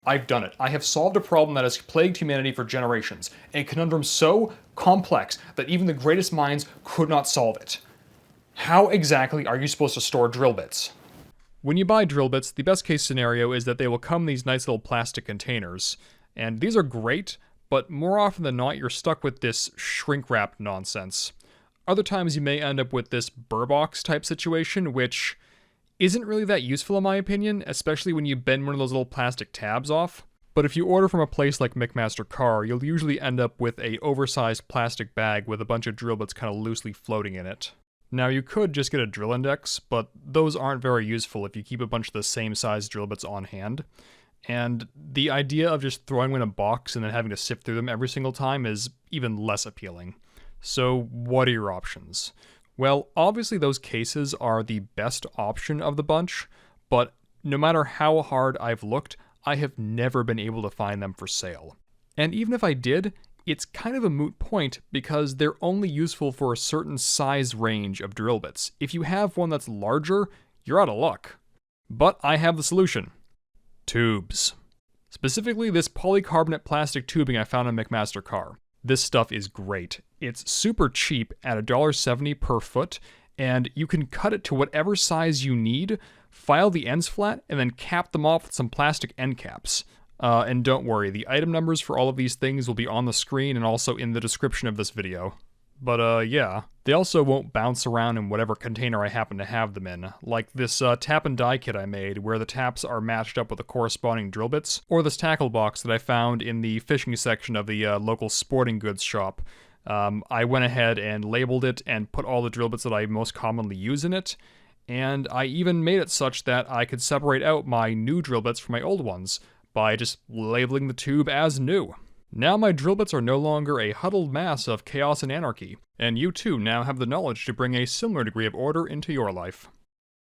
I've done it. I have solved a problem that has plagued humanity for generations, a conundrum so complex that even the greatest minds could not solve it. How exactly are you supposed to store drill bits? When you buy drill bits, the best case scenario is that they will come in these nice little plastic containers. And these are great, but more often than not, you're stuck with this shrink-wrapped nonsense. Other times you may end up with this Burbox type situation, which isn't really that useful in my opinion, especially when you bend one of those little plastic tabs off. But if you order from a place like McMaster-Carr, you'll usually end up with a oversized plastic bag with a bunch of drill bits kind of loosely floating in it. Now you could just get a drill index, but those aren't very useful if you keep a bunch of the same size drill bits on hand. And the idea of just throwing them in a box and then having to sift through them every single time is even less appealing. So what are your options? Well, obviously those cases are the best option of the bunch, but no matter how hard I've looked, I have never been able to find them for sale. And even if I did, it's kind of a moot point because they're only useful for a certain size range of drill bits. If you have one that's larger, you're out of luck. But I have the solution. Tubes. Specifically this polycarbonate plastic tubing I found on McMaster-Carr. This stuff is great. It's super cheap at $1.70 per foot, and you can cut it to whatever size you need, file the ends flat, and then cap them off with some plastic end caps. And don't worry, the item numbers for all of these things will be on the screen and also in the description of this video. But yeah, they also won't bounce around in whatever container I happen to have them in, like this tap and die kit I made where the taps are matched up with the corresponding drill bits, or this tackle box that I found in the fishing section of the local sporting goods shop. I went ahead and labeled it and put all the drill bits that I most commonly use in it, and I even made it such that I could separate out my new drill bits from my old ones by just labeling the tube as new. Now my drill bits are no longer a huddled mass of chaos and anarchy, and you too now have the knowledge to bring a similar degree of order into your life.